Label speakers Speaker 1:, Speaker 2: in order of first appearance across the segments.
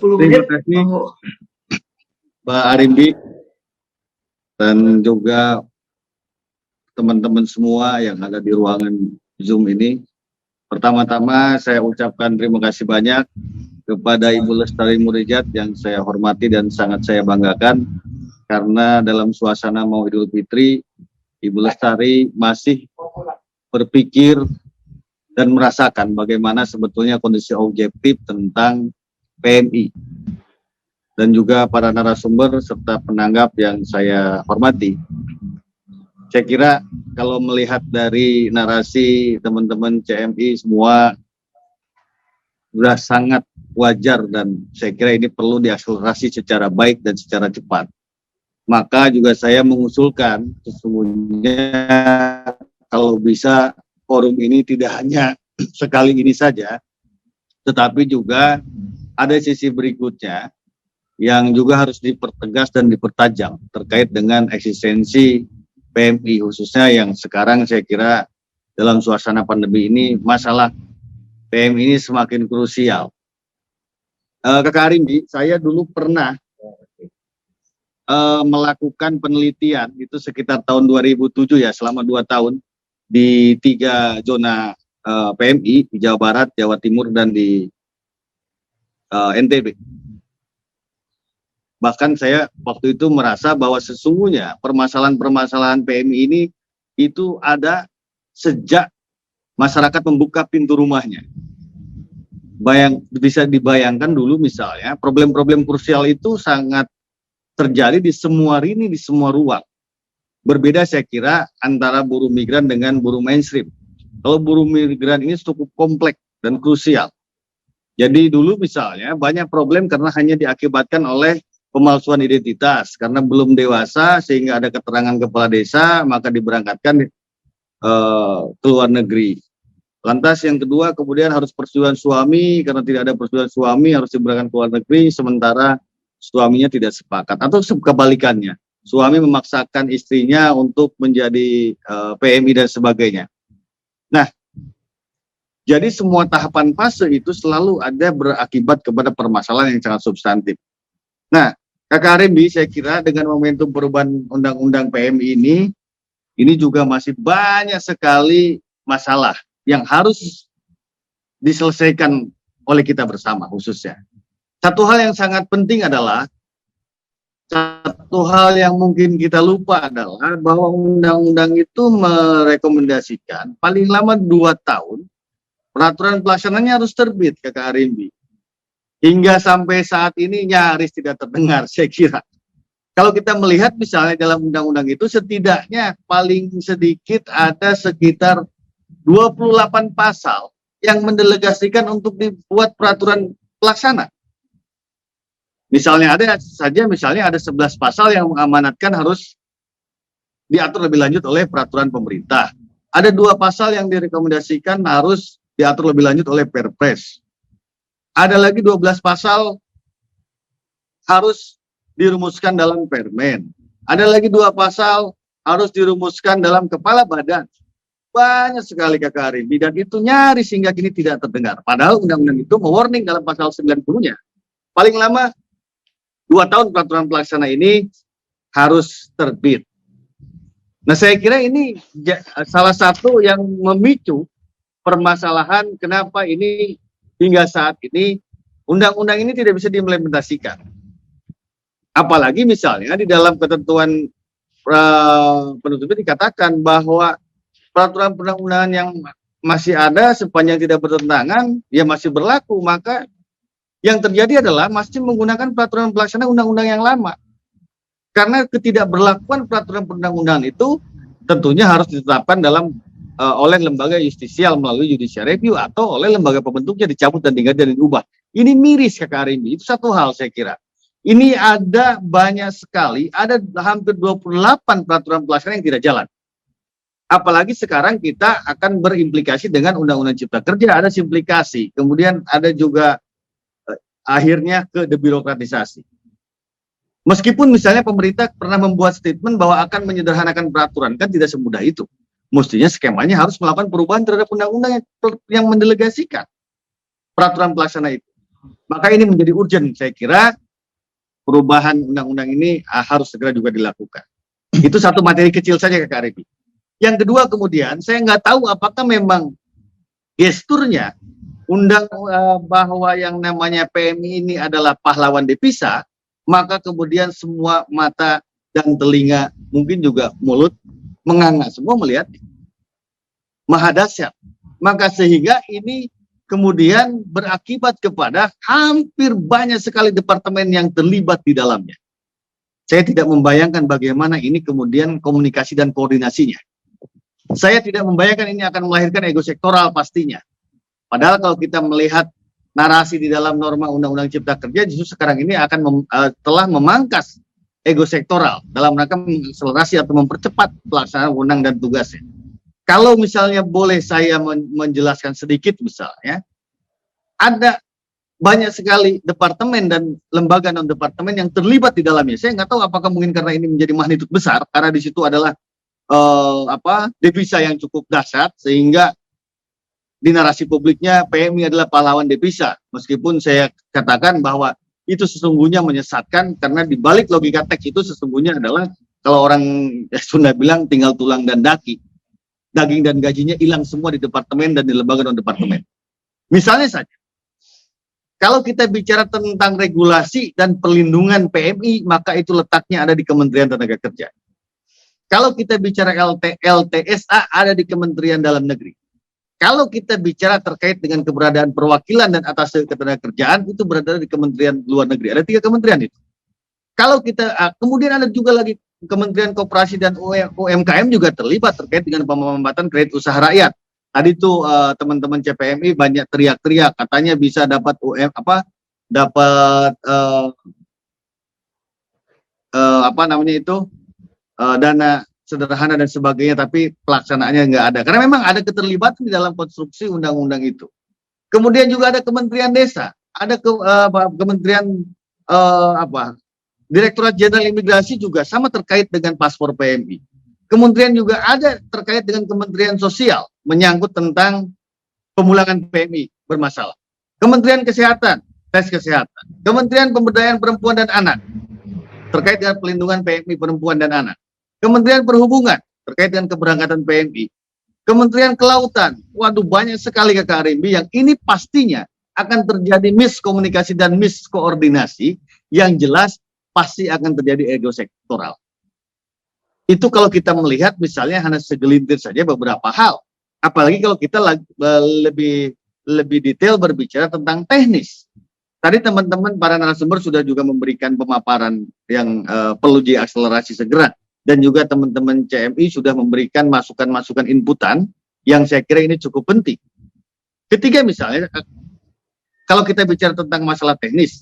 Speaker 1: 10
Speaker 2: Terima
Speaker 1: menit.
Speaker 2: kasih Mbak Arimbi dan juga teman-teman semua yang ada di ruangan Zoom ini. Pertama-tama saya ucapkan terima kasih banyak kepada Ibu Lestari Murijat yang saya hormati dan sangat saya banggakan, karena dalam suasana mau Idul Fitri, Ibu Lestari masih berpikir dan merasakan bagaimana sebetulnya kondisi objektif tentang PMI. Dan juga para narasumber serta penanggap yang saya hormati. Saya kira kalau melihat dari narasi teman-teman CMI semua sudah sangat wajar, dan saya kira ini perlu diakselerasi secara baik dan secara cepat. Maka juga saya mengusulkan sesungguhnya kalau bisa forum ini tidak hanya sekali ini saja, tetapi juga ada sisi berikutnya yang juga harus dipertegas dan dipertajam terkait dengan eksistensi PMI, khususnya yang sekarang saya kira dalam suasana pandemi ini masalah PMI ini semakin krusial. Kakak Arimbi, saya dulu pernah melakukan penelitian itu sekitar tahun 2007 ya, selama 2 tahun di 3 zona PMI di Jawa Barat, Jawa Timur, dan di NTB. Bahkan saya waktu itu merasa bahwa sesungguhnya permasalahan-permasalahan PMI ini itu ada sejak masyarakat membuka pintu rumahnya. Bisa dibayangkan dulu misalnya problem-problem krusial itu sangat terjadi di semua lini, di semua ruang. Berbeda saya kira antara buruh migran dengan buruh mainstream. Kalau buruh migran ini cukup kompleks dan krusial. Jadi dulu misalnya banyak problem karena hanya diakibatkan oleh pemalsuan identitas, karena belum dewasa sehingga ada keterangan kepala desa maka diberangkatkan ke luar negeri. Lantas yang kedua kemudian harus persetujuan suami, karena tidak ada persetujuan suami harus diberangkatkan ke luar negeri sementara suaminya tidak sepakat, atau kebalikannya suami memaksakan istrinya untuk menjadi PMI dan sebagainya. Nah, jadi semua tahapan fase itu selalu ada berakibat kepada permasalahan yang sangat substantif. Nah, Kakak Arimbi, saya kira dengan momentum perubahan undang-undang PMI ini juga masih banyak sekali masalah yang harus diselesaikan oleh kita bersama khususnya. Satu hal yang sangat penting adalah, satu hal yang mungkin kita lupa adalah bahwa undang-undang itu merekomendasikan paling lama 2 tahun peraturan pelaksananya harus terbit, Kakak Arimbi. Hingga sampai saat ini nyaris tidak terdengar, saya kira. Kalau kita melihat misalnya dalam undang-undang itu setidaknya paling sedikit ada sekitar 28 pasal yang mendelegasikan untuk dibuat peraturan pelaksana. Misalnya ada 11 pasal yang mengamanatkan harus diatur lebih lanjut oleh peraturan pemerintah. Ada 2 pasal yang direkomendasikan harus diatur lebih lanjut oleh Perpres. Ada lagi 12 pasal harus dirumuskan dalam Permen. Ada lagi 2 pasal harus dirumuskan dalam kepala badan. Banyak sekali Kakak Arimbi, dan itu nyaris hingga kini tidak terdengar. Padahal undang-undang itu mewarning dalam pasal 90-nya. Paling lama 2 tahun peraturan pelaksana ini harus terbit. Nah, saya kira ini salah satu yang memicu permasalahan kenapa ini hingga saat ini undang-undang ini tidak bisa diimplementasikan. Apalagi misalnya di dalam ketentuan penutupnya dikatakan bahwa peraturan perundang-undangan yang masih ada sepanjang tidak bertentangan ya masih berlaku, maka yang terjadi adalah masih menggunakan peraturan pelaksana undang-undang yang lama. Karena ketidakberlakuan peraturan perundang-undangan itu tentunya harus ditetapkan oleh lembaga justisial melalui judicial review atau oleh lembaga pembentuknya dicabut dan diganti dan diubah. Ini miris Kakak Arimbi, itu satu hal saya kira. Ini ada banyak sekali, ada hampir 28 peraturan pelaksana yang tidak jalan. Apalagi sekarang kita akan berimplikasi dengan Undang-Undang Cipta Kerja, ada simplikasi. Kemudian ada juga akhirnya ke debirokratisasi. Meskipun misalnya pemerintah pernah membuat statement bahwa akan menyederhanakan peraturan, kan tidak semudah itu. Mestinya skemanya harus melakukan perubahan terhadap undang-undang yang mendelegasikan peraturan pelaksana itu. Maka ini menjadi urgent, saya kira perubahan undang-undang ini harus segera juga dilakukan. Itu satu materi kecil saja Kak Arifin. Yang kedua kemudian, saya nggak tahu apakah memang gesturnya bahwa yang namanya PMI ini adalah pahlawan devisa, maka kemudian semua mata dan telinga, mungkin juga mulut, menganga semua melihat maha dahsyat. Maka sehingga ini kemudian berakibat kepada hampir banyak sekali departemen yang terlibat di dalamnya. Saya tidak membayangkan bagaimana ini kemudian komunikasi dan koordinasinya. Saya tidak membayangkan ini akan melahirkan ego sektoral pastinya. Padahal kalau kita melihat narasi di dalam norma Undang-Undang Cipta Kerja, justru sekarang ini akan telah memangkas ego sektoral dalam rangka mengakselerasi atau mempercepat pelaksanaan wewenang dan tugasnya. Kalau misalnya boleh saya menjelaskan sedikit misalnya, ada banyak sekali departemen dan lembaga non-departemen yang terlibat di dalamnya. Saya nggak tahu apakah mungkin karena ini menjadi magnitudo besar, karena di situ adalah devisa yang cukup dahsyat, sehingga di narasi publiknya PMI adalah pahlawan devisa, meskipun saya katakan bahwa itu sesungguhnya menyesatkan, karena di balik logika teks itu sesungguhnya adalah, kalau orang Sunda bilang, tinggal tulang dan daging dan gajinya hilang semua di departemen dan di lembaga non departemen. Misalnya saja, kalau kita bicara tentang regulasi dan perlindungan PMI, maka itu letaknya ada di Kementerian Tenaga Kerja. Kalau kita bicara LTSA, ada di Kementerian Dalam Negeri. Kalau kita bicara terkait dengan keberadaan perwakilan dan atas ketenagakerjaan, itu berada di Kementerian Luar Negeri. Ada 3 kementerian itu. Kalau kita, kemudian ada juga lagi Kementerian Koperasi dan UMKM juga terlibat terkait dengan pemambatan kredit usaha rakyat. Tadi tuh teman-teman CPMI banyak teriak-teriak, katanya bisa dapat dana sederhana dan sebagainya, tapi pelaksanaannya nggak ada. Karena memang ada keterlibatan di dalam konstruksi undang-undang itu. Kemudian juga ada Kementerian Desa, ada Kementerian Direktorat Jenderal Imigrasi juga sama terkait dengan paspor PMI. Kemudian juga ada terkait dengan Kementerian Sosial, menyangkut tentang pemulangan PMI bermasalah. Kementerian Kesehatan, tes kesehatan. Kementerian Pemberdayaan Perempuan dan Anak, terkait dengan pelindungan PMI perempuan dan anak. Kementerian Perhubungan, terkait dengan keberangkatan PMI. Kementerian Kelautan, waduh banyak sekali Kak Arimbi, yang ini pastinya akan terjadi miskomunikasi dan miskoordinasi, yang jelas pasti akan terjadi ego sektoral. Itu kalau kita melihat misalnya hanya segelintir saja beberapa hal. Apalagi kalau kita lebih detail berbicara tentang teknis. Tadi teman-teman para narasumber sudah juga memberikan pemaparan yang perlu diakselerasi segera. Dan juga teman-teman CMI sudah memberikan masukan-masukan inputan yang saya kira ini cukup penting. Ketiga misalnya, kalau kita bicara tentang masalah teknis,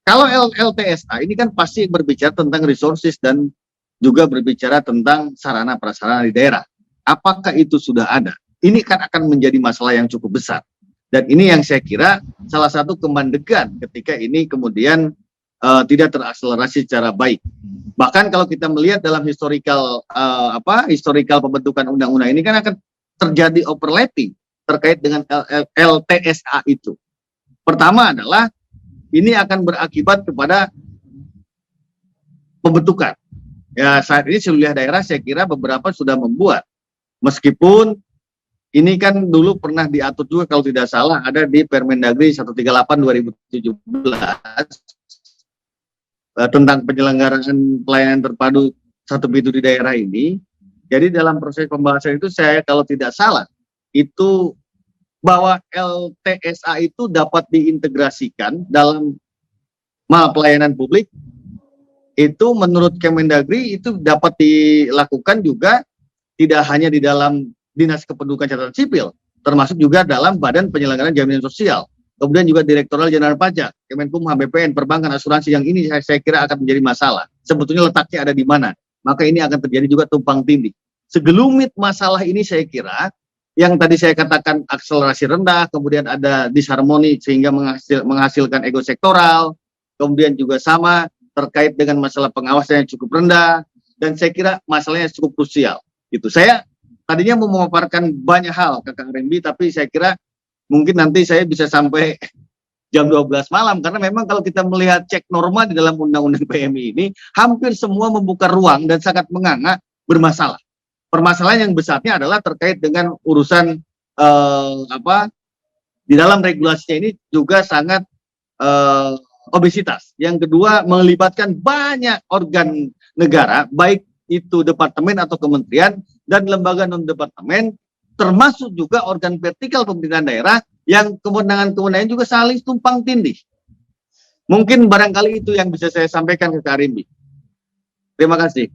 Speaker 2: kalau LTSA ini kan pasti berbicara tentang resources dan juga berbicara tentang sarana prasarana di daerah. Apakah itu sudah ada? Ini kan akan menjadi masalah yang cukup besar. Dan ini yang saya kira salah satu kemandegan ketika ini kemudian tidak terakselerasi secara baik. Bahkan kalau kita melihat dalam historical pembentukan undang-undang ini kan akan terjadi overlapping terkait dengan LTSA itu. Pertama adalah ini akan berakibat kepada pembentukan. Ya saat ini seluruh daerah saya kira beberapa sudah membuat. Meskipun ini kan dulu pernah diatur juga kalau tidak salah ada di Permendagri 138/2017 tentang penyelenggaraan pelayanan terpadu satu pintu di daerah ini. Jadi dalam proses pembahasan itu saya kalau tidak salah itu bahwa LTSA itu dapat diintegrasikan dalam pelayanan publik, itu menurut Kemendagri itu dapat dilakukan juga tidak hanya di dalam Dinas Kependudukan Catatan Sipil, termasuk juga dalam Badan Penyelenggaraan Jaminan Sosial. Kemudian juga Direktorat Jenderal Pajak, Kemenkumham, BPN, Perbankan, Asuransi, yang ini saya kira akan menjadi masalah. Sebetulnya letaknya ada di mana? Maka ini akan terjadi juga tumpang tindih. Segelumit masalah ini saya kira, yang tadi saya katakan akselerasi rendah, kemudian ada disharmoni sehingga menghasilkan ego sektoral, kemudian juga sama terkait dengan masalah pengawasan yang cukup rendah, dan saya kira masalahnya cukup krusial. Gitu. Saya tadinya mau memaparkan banyak hal, Kakak Rembi, tapi saya kira mungkin nanti saya bisa sampai jam 12 malam, karena memang kalau kita melihat cek norma di dalam undang-undang PMI ini, hampir semua membuka ruang dan sangat menganga bermasalah. Permasalahan yang besarnya adalah terkait dengan urusan di dalam regulasinya ini juga sangat obesitas. Yang kedua, melibatkan banyak organ negara, baik itu departemen atau kementerian dan lembaga non departemen, termasuk juga organ vertikal pemerintahan daerah yang kewenangan-kewenangan juga saling tumpang tindih. Mungkin barangkali itu yang bisa saya sampaikan ke Kak Rimbi. Terima kasih.